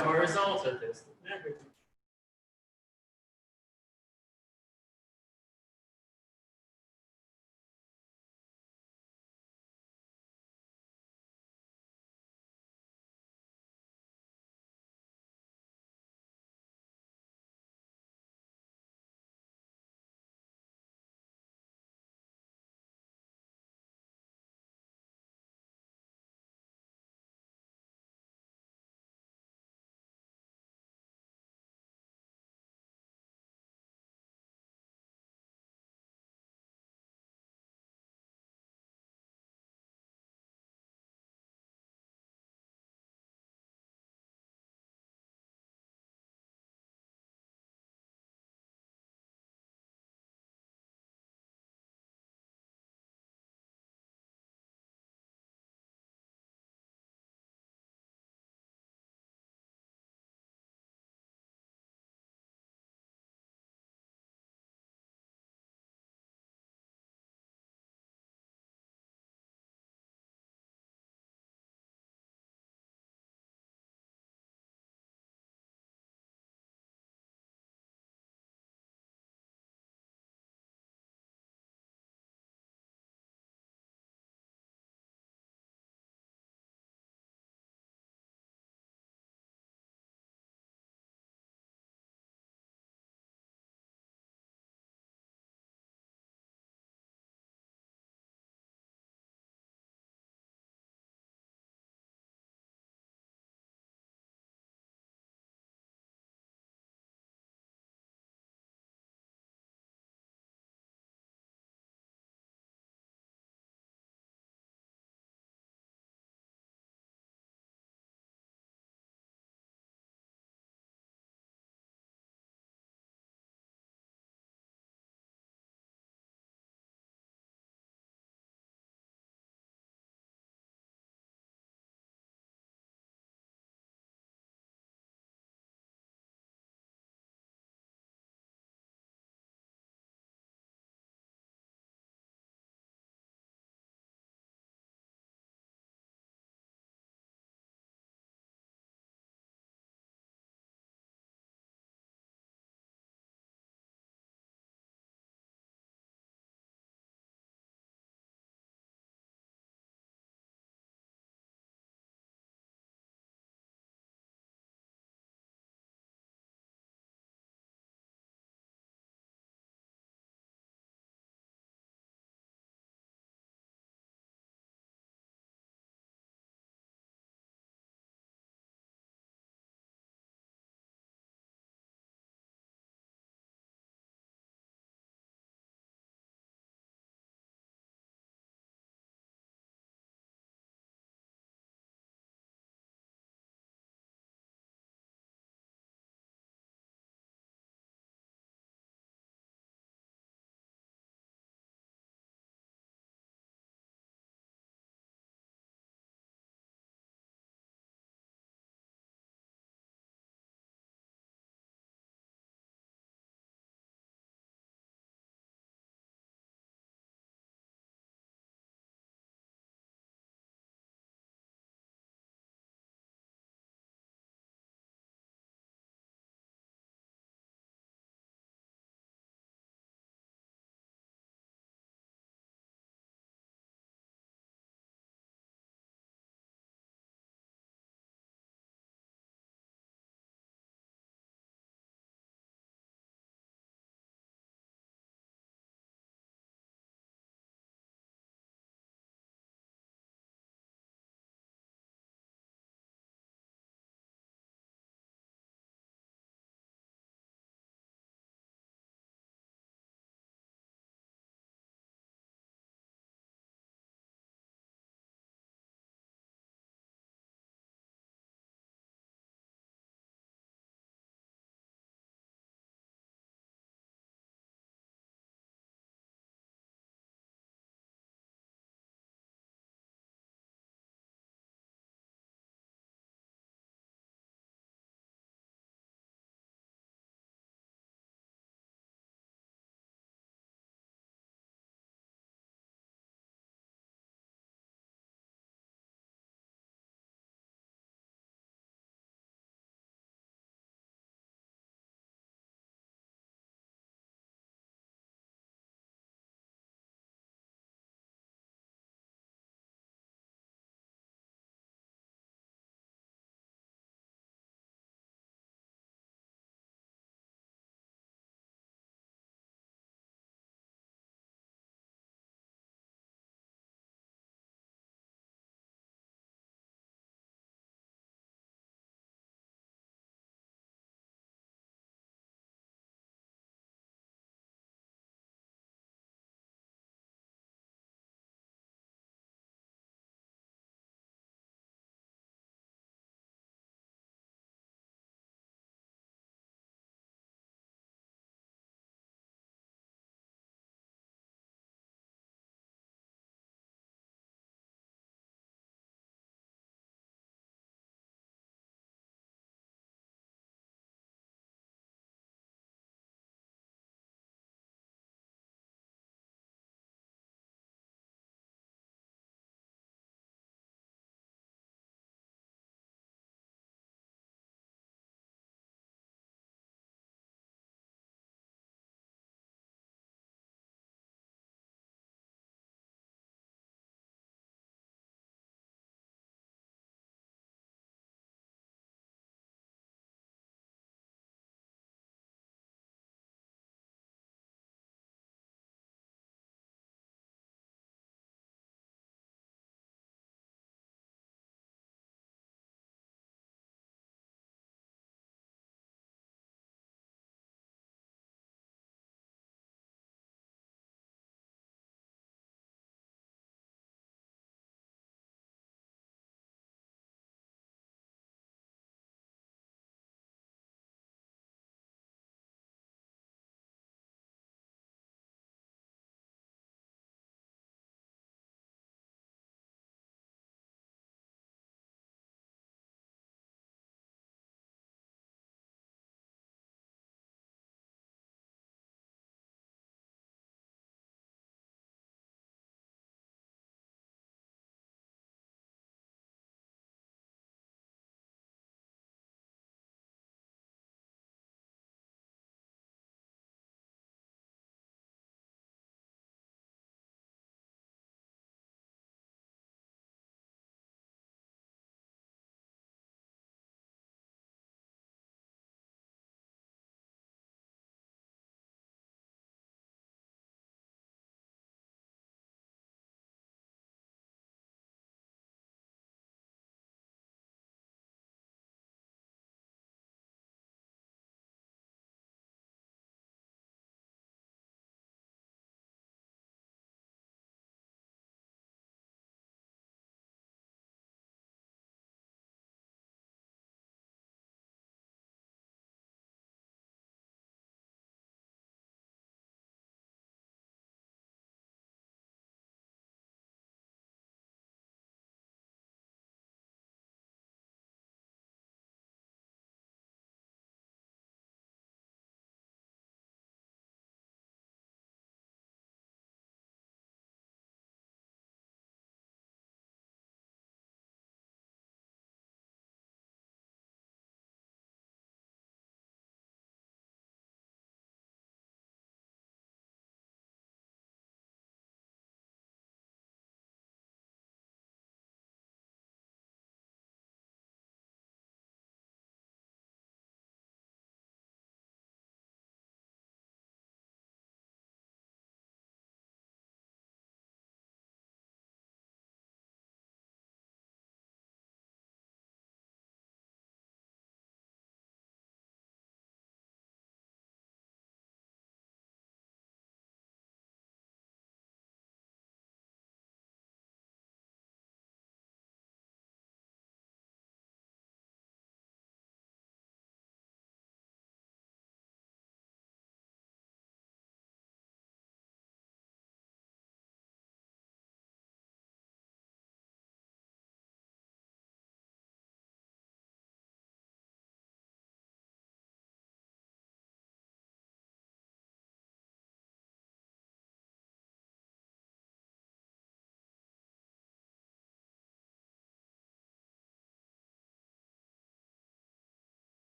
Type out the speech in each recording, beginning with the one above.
Our results of this.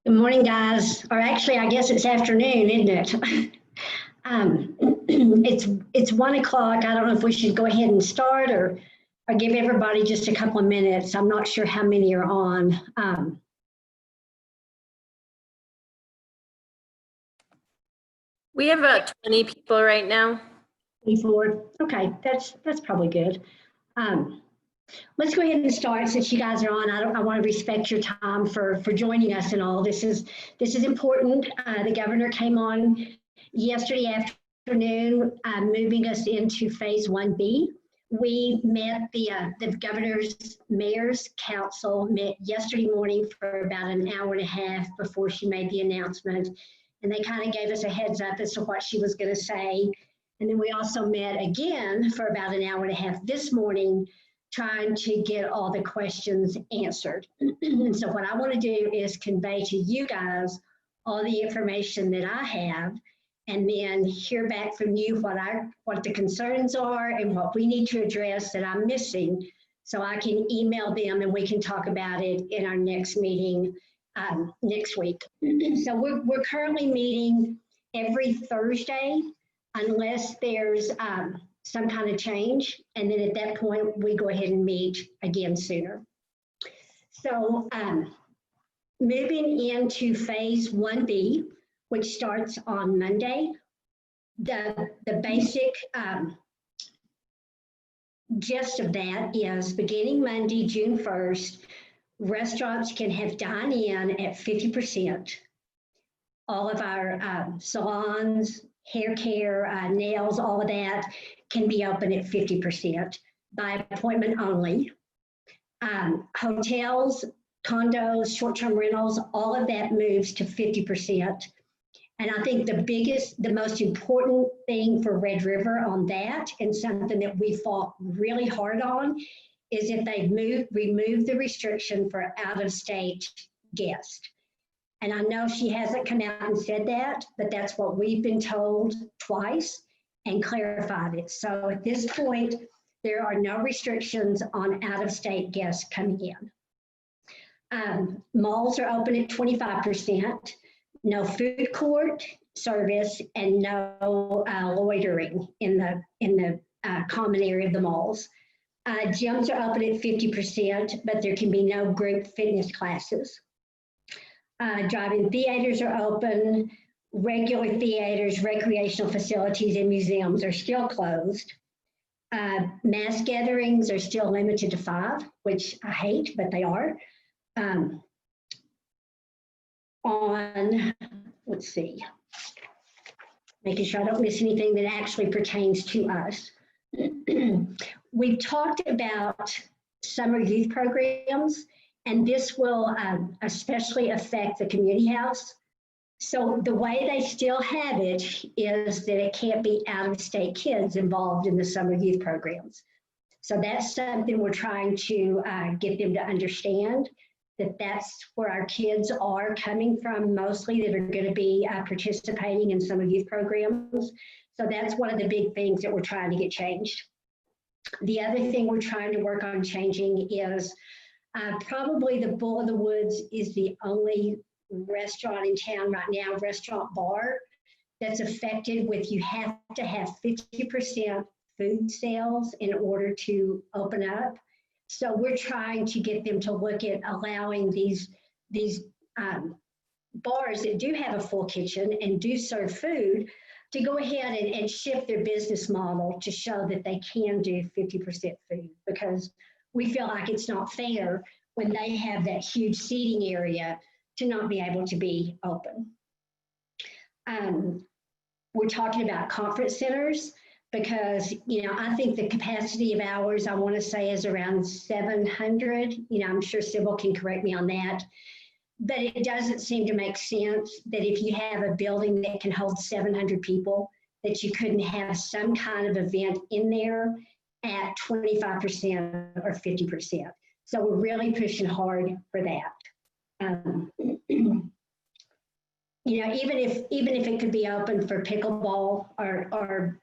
Good morning, guys. Or actually, I guess it's afternoon, isn't it? It's 1 o'clock. I don't know if we should go ahead and start or give everybody just a couple of minutes. I'm not sure how many are on. We have about 20 people right now. 24. Okay, that's probably good. Let's go ahead and start since you guys are on. I want to respect your time for joining us and all. This is important. The governor came on yesterday afternoon, moving us into phase 1B. We met the governor's mayor's council met yesterday morning for about an hour and a half before she made the announcement. And they kind of gave us a heads up as to what she was going to say. And then we also met again for about an hour and a half this morning, trying to get all the questions answered. And so what I want to do is convey to you guys all the information that I have, and then hear back from you what the concerns are and what we need to address that I'm missing, so I can email them and we can talk about it in our next meeting next week. So we're currently meeting every Thursday unless there's some kind of change, and then at that point we go ahead and meet again sooner. So moving into phase 1B, which starts on Monday, the basic gist of that is beginning Monday, June 1st, restaurants can have dine-in at 50%. All of our salons, hair care, nails, all of that can be open at 50% by appointment only. Hotels, condos, short-term rentals, all of that moves to 50%. And I think the most important thing for Red River on that, and something that we fought really hard on, is if they remove the restriction for out-of-state guests. And I know she hasn't come out and said that, but that's what we've been told twice and clarified it. So at this point, there are no restrictions on out-of-state guests coming in. Malls are open at 25%, no food court service, and no loitering in the common area of the malls. Gyms are open at 50%, but there can be no group fitness classes. Drive-in theaters are open. Regular theaters, recreational facilities, and museums are still closed. Mass gatherings are still limited to 5, which I hate, but they are. Let's see, making sure I don't miss anything that actually pertains to us. We've talked about summer youth programs, and this will especially affect the community house. So the way they still have it is that it can't be out-of-state kids involved in the summer youth programs. So that's something we're trying to get them to understand, that that's where our kids are coming from mostly, that are going to be participating in summer youth programs. So that's one of the big things that we're trying to get changed. The other thing we're trying to work on changing is probably the Bull of the Woods is the only restaurant in town right now, restaurant bar, that's affected with you have to have 50% food sales in order to open up. So we're trying to get them to look at allowing these bars that do have a full kitchen and do serve food to go ahead and shift their business model to show that they can do 50% food, because we feel like it's not fair when they have that huge seating area to not be able to be open. We're talking about conference centers because, I think the capacity of ours, I want to say, is around 700. I'm sure Sybil can correct me on that. But it doesn't seem to make sense that if you have a building that can hold 700 people, that you couldn't have some kind of event in there at 25% or 50%. So we're really pushing hard for that. Even if it could be open for pickleball or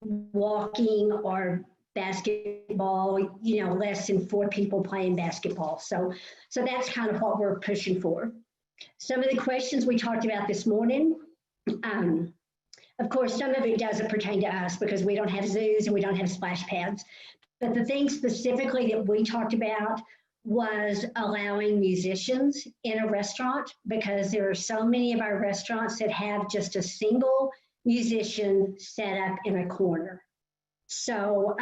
walking or basketball, less than 4 people playing basketball. So that's kind of what we're pushing for. Some of the questions we talked about this morning, of course, some of it doesn't pertain to us because we don't have zoos and we don't have splash pads. But the thing specifically that we talked about was allowing musicians in a restaurant, because there are so many of our restaurants that have just a single musician set up in a corner. So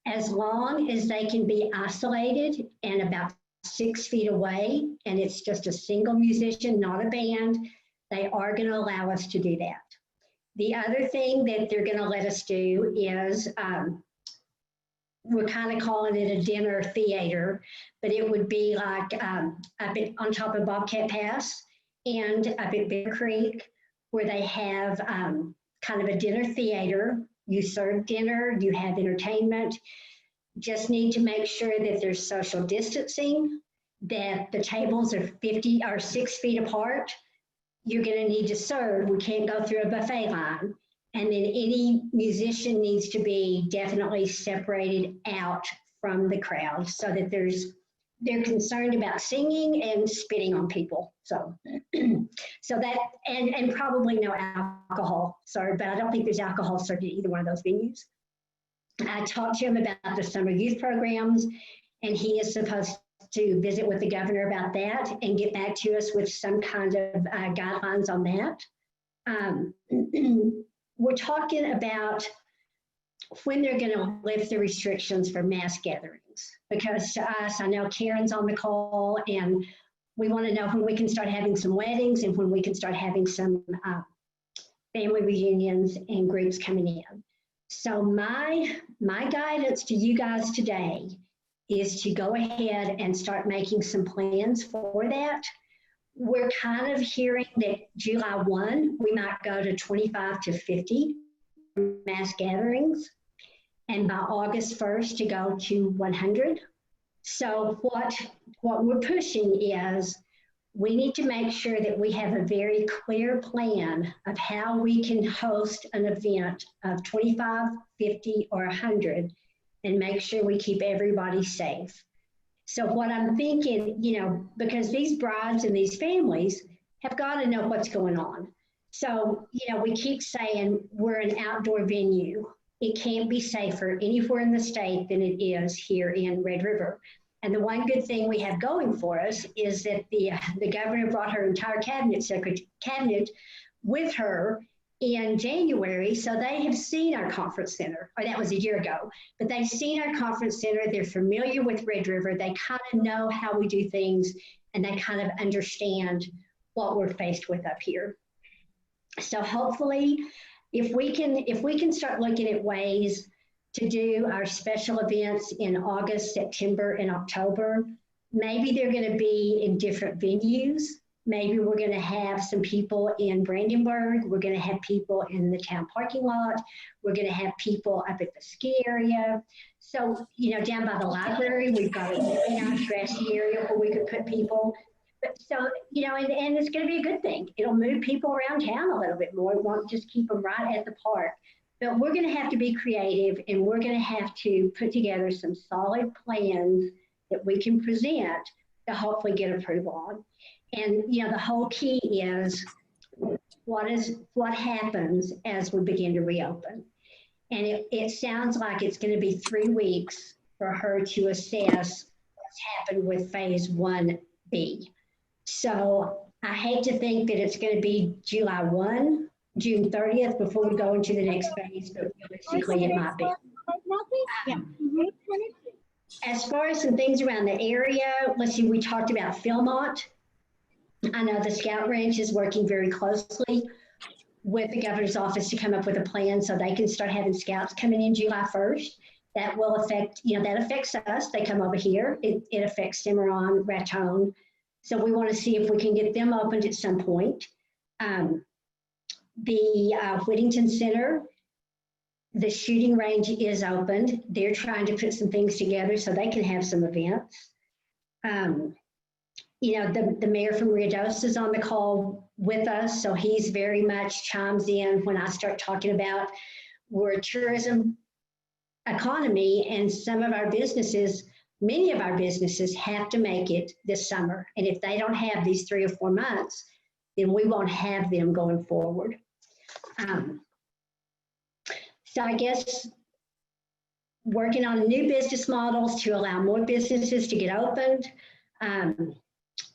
as long as they can be isolated and about 6 feet away, and it's just a single musician, not a band, they are going to allow us to do that. The other thing that they're going to let us do is we're kind of calling it a dinner theater, but it would be like up on top of Bobcat Pass and up at Bear Creek, where they have kind of a dinner theater. You serve dinner, you have entertainment. Just need to make sure that there's social distancing, that the tables are 6 feet apart. You're going to need to serve. We can't go through a buffet line. And then any musician needs to be definitely separated out from the crowd so that they're concerned about singing and spitting on people. So, so that, and probably no alcohol served, but I don't think there's alcohol served at either one of those venues. I talked to him about the summer youth programs, and he is supposed to visit with the governor about that and get back to us with some kind of guidelines on that. We're talking about when they're going to lift the restrictions for mass gatherings, because to us, I know Karen's on the call, and we want to know when we can start having some weddings and when we can start having some family reunions and groups coming in. So my guidance to you guys today is to go ahead and start making some plans for that. We're kind of hearing that July 1, we might go to 25 to 50 mass gatherings, and by August 1st to go to 100. So what we're pushing is we need to make sure that we have a very clear plan of how we can host an event of 25, 50, or 100 and make sure we keep everybody safe. So what I'm thinking, because these brides and these families have got to know what's going on. So, we keep saying we're an outdoor venue. It can't be safer anywhere in the state than it is here in Red River. And the one good thing we have going for us is that the governor brought her entire cabinet with her in January. So they have seen our conference center, or that was a year ago, but they've seen our conference center. They're familiar with Red River. They kind of know how we do things, and they kind of understand what we're faced with up here. So hopefully, if we can start looking at ways to do our special events in August, September, and October, maybe they're going to be in different venues. Maybe we're going to have some people in Brandenburg. We're going to have people in the town parking lot. We're going to have people up at the ski area. So, down by the library, we've got a really nice grassy area where we could put people. But so, and it's going to be a good thing. It'll move people around town a little bit more. It won't just keep them right at the park. But we're going to have to be creative, and we're going to have to put together some solid plans that we can present to hopefully get approval on. And, the whole key is what happens as we begin to reopen. And it sounds like it's going to be 3 weeks for her to assess what's happened with phase 1B. So I hate to think that it's going to be July 1, June 30th before we go into the next phase, but realistically it might be. As far as some things around the area, let's see, we talked about Philmont. I know the Scout Ranch is working very closely with the governor's office to come up with a plan so they can start having scouts coming in July 1st. That will affect, that affects us. They come over here. It affects Cimarron, Raton. So we want to see if we can get them opened at some point. The Whittington Center, the shooting range is opened. They're trying to put some things together so they can have some events. The mayor from Ruidoso is on the call with us, so he's very much chimes in when I start talking about we're a tourism economy, and some of our businesses many of our businesses have to make it this summer. And if they don't have these 3 or 4 months, then we won't have them going forward. So I guess working on new business models to allow more businesses to get opened,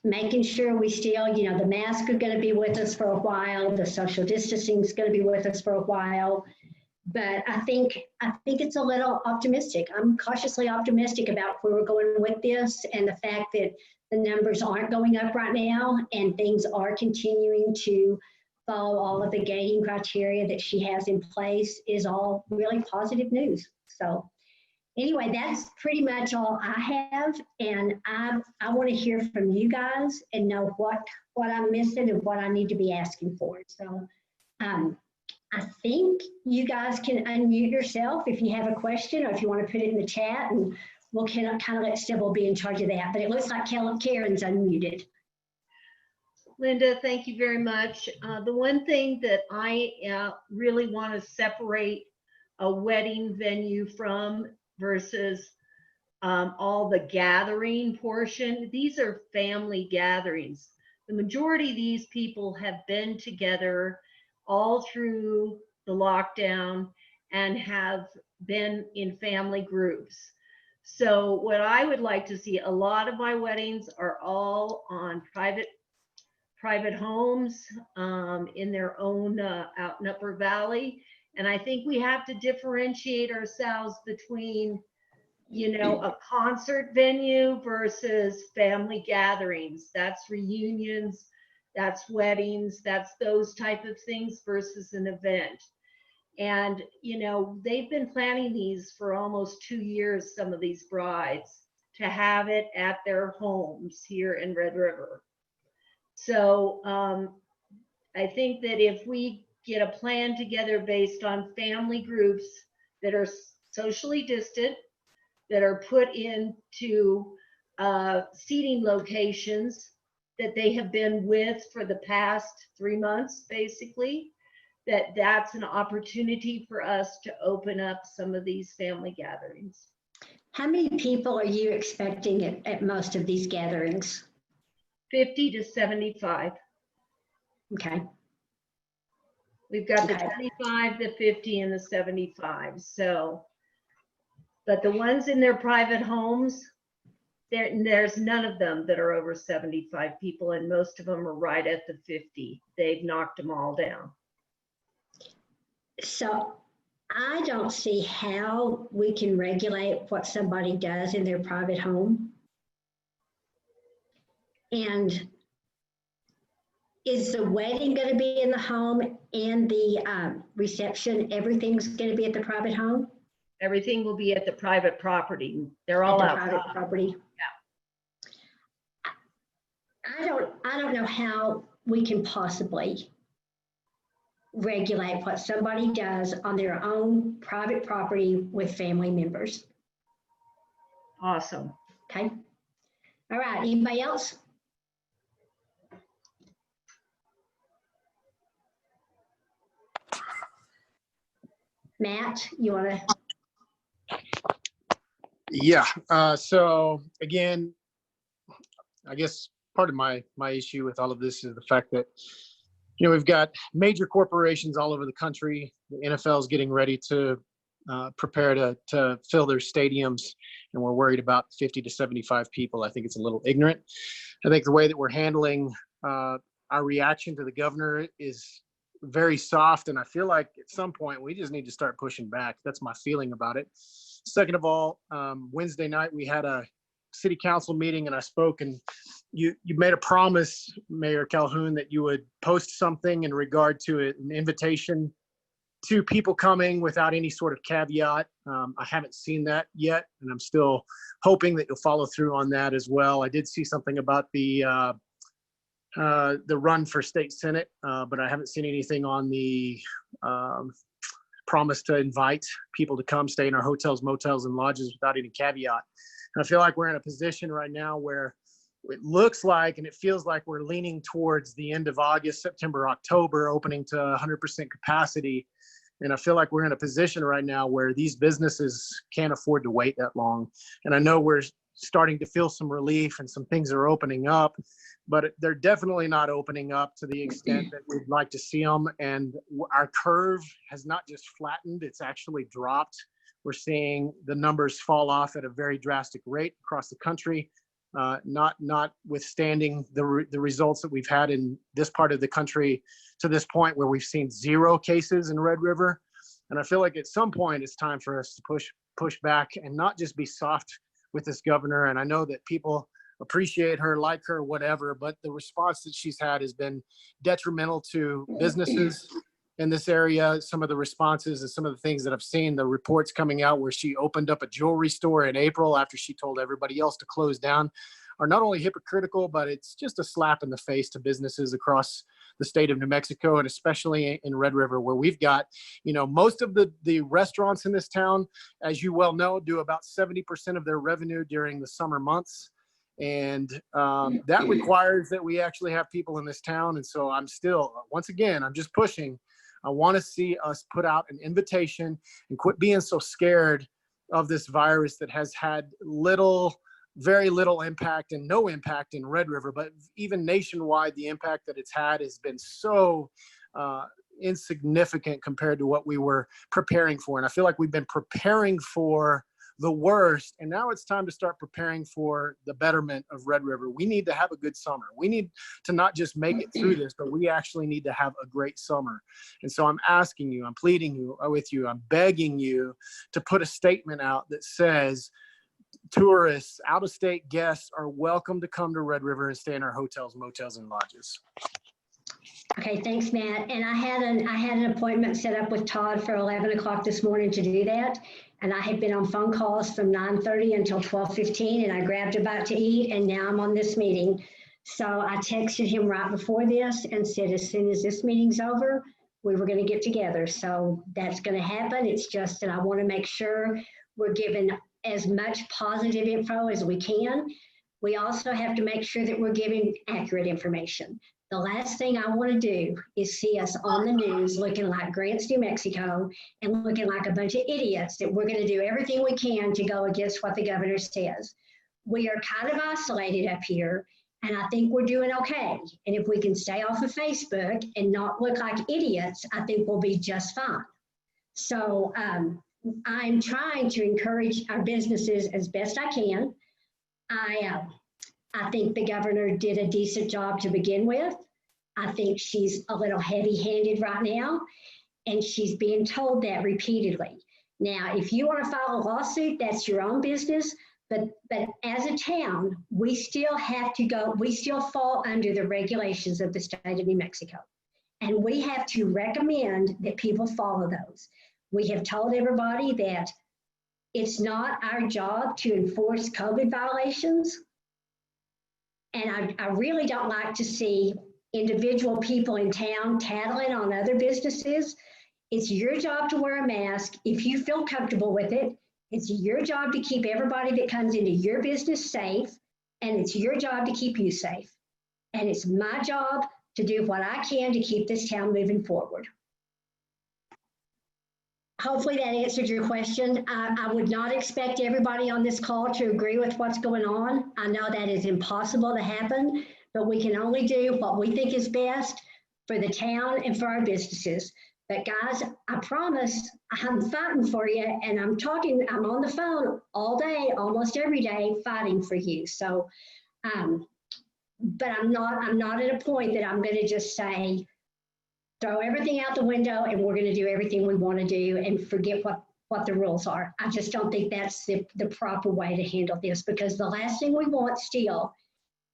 making sure we still, the masks are going to be with us for a while, the social distancing is going to be with us for a while. But I think it's a little optimistic. I'm cautiously optimistic about where we're going with this, and the fact that the numbers aren't going up right now and things are continuing to follow all of the gating criteria that she has in place is all really positive news. So anyway, that's pretty much all I have, and I want to hear from you guys and know what I'm missing and what I need to be asking for. So I think you guys can unmute yourself if you have a question, or if you want to put it in the chat, and we'll kind of let Sybil be in charge of that. But it looks like Karen's unmuted. Linda, thank you very much. The one thing that I really want to separate a wedding venue from versus all the gathering portion, these are family gatherings. The majority of these people have been together all through the lockdown and have been in family groups. So what I would like to see, a lot of my weddings are all on private homes in their own out in Upper Valley. And I think we have to differentiate ourselves between, a concert venue versus family gatherings. That's reunions, that's weddings, that's those type of things versus an event. And, they've been planning these for almost 2 years, some of these brides, to have it at their homes here in Red River. So I think that if we get a plan together based on family groups that are socially distant, that are put into seating locations that they have been with for the past 3 months, basically, that's an opportunity for us to open up some of these family gatherings. How many people are you expecting at most of these gatherings? 50 to 75. Okay. We've got the 25, the 50, and the 75. So, but the ones in their private homes, there's none of them that are over 75 people, and most of them are right at the 50. They've knocked them all down. So I don't see how we can regulate what somebody does in their private home. And is the wedding going to be in the home and the reception, everyth's going to be at the private home? Everything will be at the private property. They're all at the outside. Private property. Yeah. I don't know how we can possibly regulate what somebody does on their own private property with family members. Awesome. Okay. All right. Anybody else? Matt, you want to? Yeah. So again, I guess part of my issue with all of this is the fact that, we've got major corporations all over the country. The NFL is getting ready to prepare to fill their stadiums, and we're worried about 50 to 75 people. I think it's a little ignorant. I think the way that we're handling our reaction to the governor is very soft, and I feel like at some point we just need to start pushing back. That's my feeling about it. Second of all, Wednesday night we had a city council meeting, and I spoke, and you made a promise, Mayor Calhoun, that you would post something in regard to an invitation to people coming without any sort of caveat. I haven't seen that yet, and I'm still hoping that you'll follow through on that as well. I did see something about the run for state senate, but I haven't seen anything on the promise to invite people to come stay in our hotels, motels, and lodges without any caveat. And I feel like we're in a position right now where it looks like, and it feels like we're leaning towards the end of August, September, October, opening to 100% capacity. And I feel like we're in a position right now where these businesses can't afford to wait that long. And I know we're starting to feel some relief and some things are opening up, but they're definitely not opening up to the extent that we'd like to see them. And our curve has not just flattened, it's actually dropped. We're seeing the numbers fall off at a very drastic rate across the country, notwithstanding the results that we've had in this part of the country to this point where we've seen 0 cases in Red River. And I feel like at some point it's time for us to push back and not just be soft with this governor. And I know that people appreciate her, like her, whatever, but the response that she's had has been detrimental to businesses in this area. Some of the responses and some of the things that I've seen, the reports coming out where she opened up a jewelry store in April after she told everybody else to close down, are not only hypocritical, but it's just a slap in the face to businesses across the state of New Mexico, and especially in Red River, where we've got, most of the restaurants in this town, as you well know, do about 70% of their revenue during the summer months. And that requires that we actually have people in this town. And so I'm still, once again, I'm just pushing. I want to see us put out an invitation and quit being so scared of this virus that has had very little impact and no impact in Red River, but even nationwide, the impact that it's had has been so insignificant compared to what we were preparing for. And I feel like we've been preparing for the worst, and now it's time to start preparing for the betterment of Red River. We need to have a good summer. We need to not just make it through this, but we actually need to have a great summer. And so I'm asking you, I'm pleading with you, I'm begging you to put a statement out that says tourists, out-of-state guests are welcome to come to Red River and stay in our hotels, motels, and lodges. Okay, thanks, Matt. And I had an appointment set up with Todd for 11 o'clock this morning to do that. And I had been on phone calls from 9:30 until 12:15, and I grabbed a bite to eat, and now I'm on this meeting. So I texted him right before this and said, as soon as this meeting's over, we were going to get together. So that's going to happen. It's just that I want to make sure we're giving as much positive info as we can. We also have to make sure that we're giving accurate information. The last thing I want to do is see us on the news looking like Grants, New Mexico, and looking like a bunch of idiots that we're going to do everything we can to go against what the governor says. We are kind of isolated up here, and I think we're doing okay. And if we can stay off of Facebook and not look like idiots, I think we'll be just fine. So I'm trying to encourage our businesses as best I can. I think the governor did a decent job to begin with. I think she's a little heavy-handed right now, and she's being told that repeatedly. Now, if you want to file a lawsuit, that's your own business, but as a town, we still fall under the regulations of the state of New Mexico, and we have to recommend that people follow those. We have told everybody that it's not our job to enforce COVID violations. And I really don't like to see individual people in town tattling on other businesses. It's your job to wear a mask if you feel comfortable with it. It's your job to keep everybody that comes into your business safe, and it's your job to keep you safe. And it's my job to do what I can to keep this town moving forward. Hopefully that answered your question. I would not expect everybody on this call to agree with what's going on. I know that is impossible to happen, but we can only do what we think is best for the town and for our businesses. But guys, I promise I'm fighting for you, and I'm on the phone all day, almost every day, fighting for you. So, but I'm not at a point that I'm going to just say, throw everything out the window and we're going to do everything we want to do and forget what the rules are. I just don't think that's the proper way to handle this, because the last thing we want still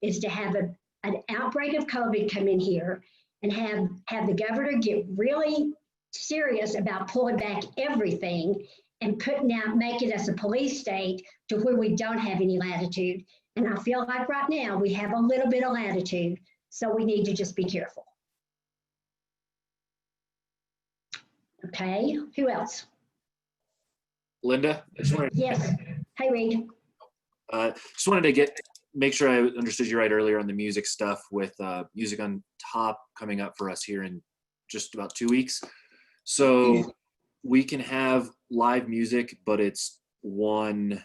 is to have an outbreak of COVID come in here and have the governor get really serious about pulling back everything and making us a police state to where we don't have any latitude. And I feel like right now we have a little bit of latitude, so we need to just be careful. Okay, who else? Linda, Yes. Hi, Reed. just wanted to make sure I understood you right earlier on the music stuff with Music on Top coming up for us here in just about 2 weeks. So we can have live music, but it's one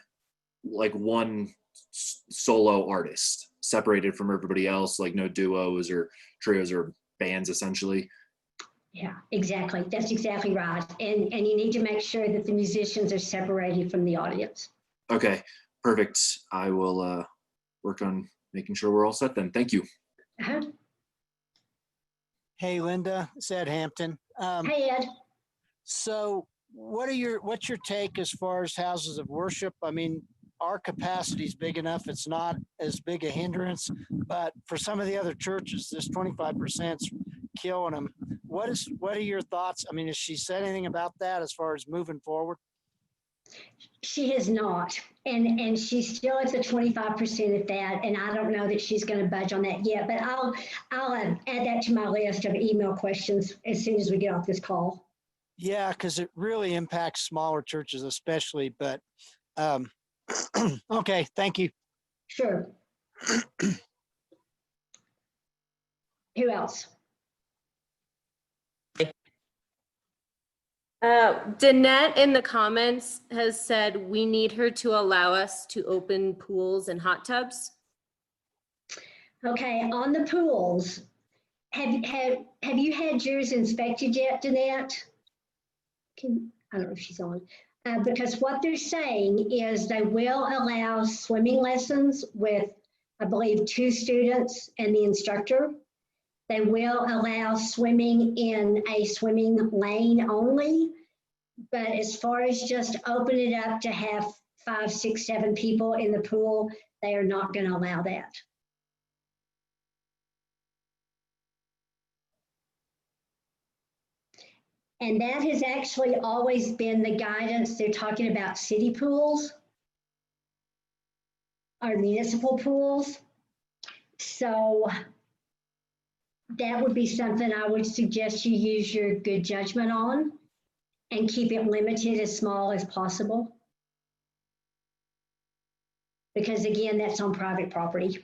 solo artist, separated from everybody else, like no duos or trios or bands, essentially. Yeah, exactly. That's exactly right. And you need to make sure that the musicians are separated from the audience. Okay, perfect. I will work on making sure we're all set then. Thank you. Uh-huh. Hey, Linda, it's Ed Hampton. Hey, Ed. So what's your take as far as houses of worship? I mean, our capacity is big enough. It's not as big a hindrance, but for some of the other churches, this 25% is killing them. What are your thoughts? I mean, has she said anything about that as far as moving forward? She has not. And she's still at the 25% at that. And I don't know that she's going to budge on that yet, but I'll add that to my list of email questions as soon as we get off this call. Yeah, because it really impacts smaller churches especially, but okay, thank you. Sure. Who else? Danette in the comments has said we need her to allow us to open pools and hot tubs. Okay, on the pools, have you had yours inspected yet, Danette? I don't know if she's on. Because what they're saying is they will allow swimming lessons with, I believe, 2 students and the instructor. They will allow swimming in a swimming lane only. But as far as just open it up to have 5, 6, 7 people in the pool, they are not going to allow that. And that has actually always been the guidance. They're talking about city pools or municipal pools. So that would be something I would suggest you use your good judgment on and keep it limited as small as possible. Because again, that's on private property.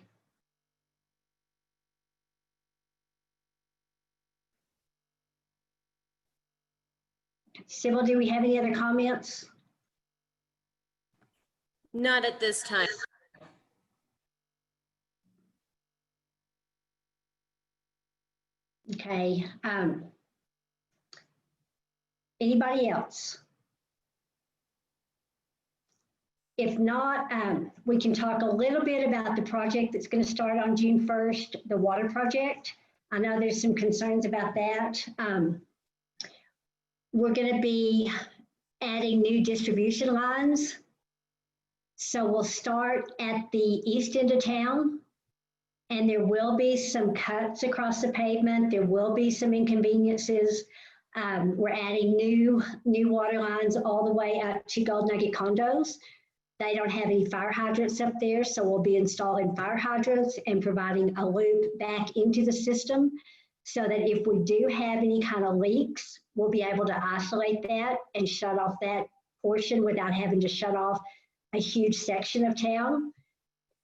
Sybil, do we have any other comments? Not at this time. Okay. Anybody else? If not, we can talk a little bit about the project that's going to start on June 1st, the water project. I know there's some concerns about that. We're going to be adding new distribution lines. So we'll start at the east end of town, and there will be some cuts across the pavement. There will be some inconveniences. We're adding new water lines all the way up to Gold Nugget condos. They don't have any fire hydrants up there, so we'll be installing fire hydrants and providing a loop back into the system so that if we do have any kind of leaks, we'll be able to isolate that and shut off that portion without having to shut off a huge section of town.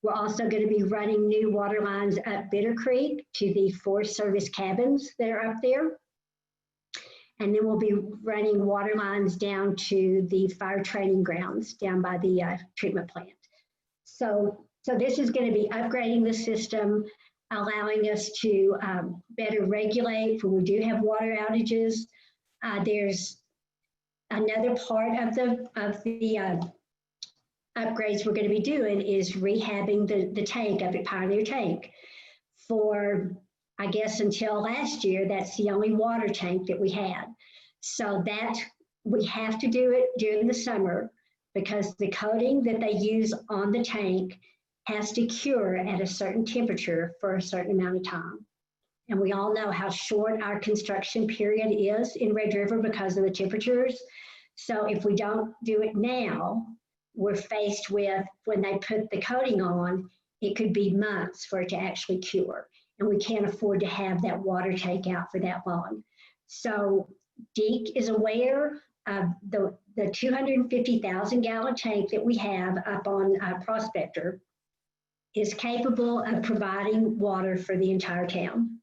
We're also going to be running new water lines up Bitter Creek to the Forest Service cabins that are up there. And then we'll be running water lines down to the fire training grounds down by the treatment plant. So this is going to be upgrading the system, allowing us to better regulate when we do have water outages. There's another part of the upgrades we're going to be doing is rehabbing the tank up at Pioneer Tank. For, I guess, until last year, that's the only water tank that we had. So that we have to do it during the summer because the coating that they use on the tank has to cure at a certain temperature for a certain amount of time. And we all know how short our construction period is in Red River because of the temperatures. So if we don't do it now, we're faced with, when they put the coating on, it could be months for it to actually cure. And we can't afford to have that water take out for that long. So DEEC is aware of the 250,000 gallon tank that we have up on Prospector is capable of providing water for the entire town.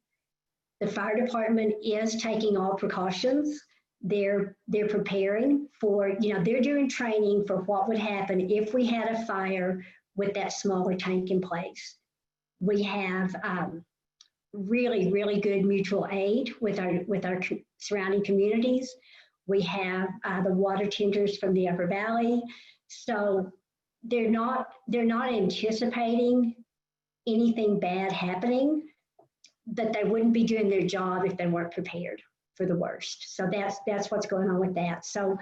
The fire department is taking all precautions. They're preparing for, they're doing training for what would happen if we had a fire with that smaller tank in place. We have really, really good mutual aid with our surrounding communities. We have the water tenders from the Upper Valley. So they're not anticipating anything bad happening, but they wouldn't be doing their job if they weren't prepared for the worst. So that's what's going on with that. So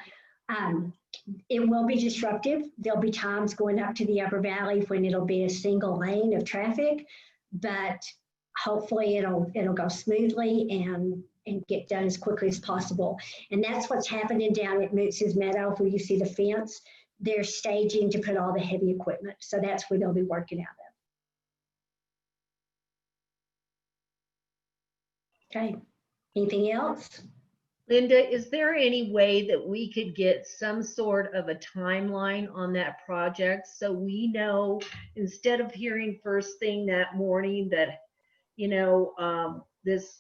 it will be disruptive. There'll be times going up to the Upper Valley when it'll be a single lane of traffic, but hopefully it'll go smoothly and get done as quickly as possible. And that's what's happening down at Moots's Meadow, where you see the fence. They're staging to put all the heavy equipment. So that's where they'll be working out of. Okay, anything else? Linda, is there any way that we could get some sort of a timeline on that project so we know, instead of hearing first thing that morning that,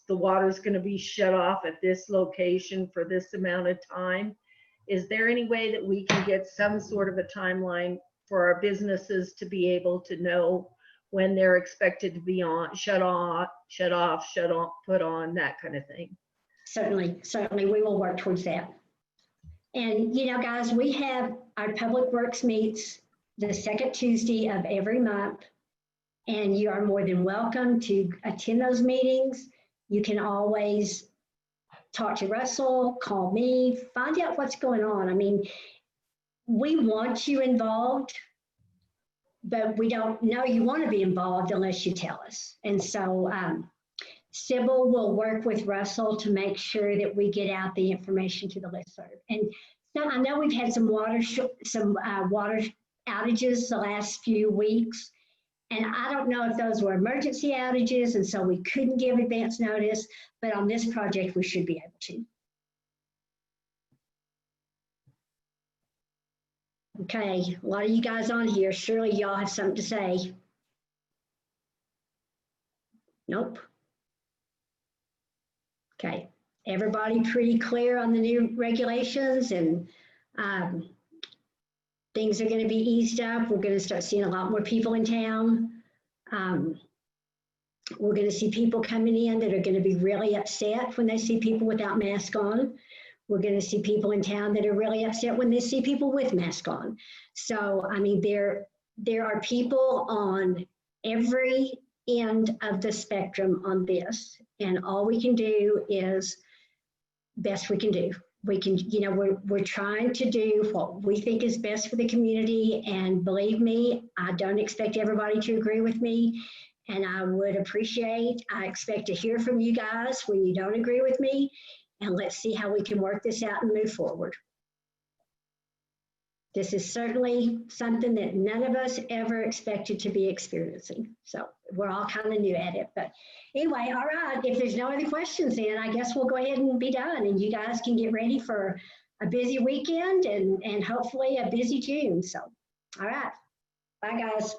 the water's going to be shut off at this location for this amount of time? Is there any way that we can get some sort of a timeline for our businesses to be able to know when they're expected to be on, shut off, put on, that kind of thing? Certainly, we will work towards that. And, guys, we have our Public Works meets the second Tuesday of every month, and you are more than welcome to attend those meetings. You can always talk to Russell, call me, find out what's going on. I mean, we want you involved, but we don't know you want to be involved unless you tell us. And so Sybil will work with Russell to make sure that we get out the information to the listserv. And so I know we've had some water outages the last few weeks, and I don't know if those were emergency outages, and so we couldn't give advance notice, but on this project, we should be able to. Okay, a lot of you guys on here, surely y'all have something to say. Nope. Okay, everybody pretty clear on the new regulations, and things are going to be eased up. We're going to start seeing a lot more people in town. We're going to see people coming in that are going to be really upset when they see people without masks on. We're going to see people in town that are really upset when they see people with masks on. So, I mean, there are people on every end of the spectrum on this, and all we can do is best we can do. We can, we're trying to do what we think is best for the community, and believe me, I don't expect everybody to agree with me, and I expect to hear from you guys when you don't agree with me, and let's see how we can work this out and move forward. This is certainly something that none of us ever expected to be experiencing. So we're all kind of new at it. But anyway, all right, if there's no other questions, then I guess we'll go ahead and be done, and you guys can get ready for a busy weekend and hopefully a busy June. So, all right, bye guys.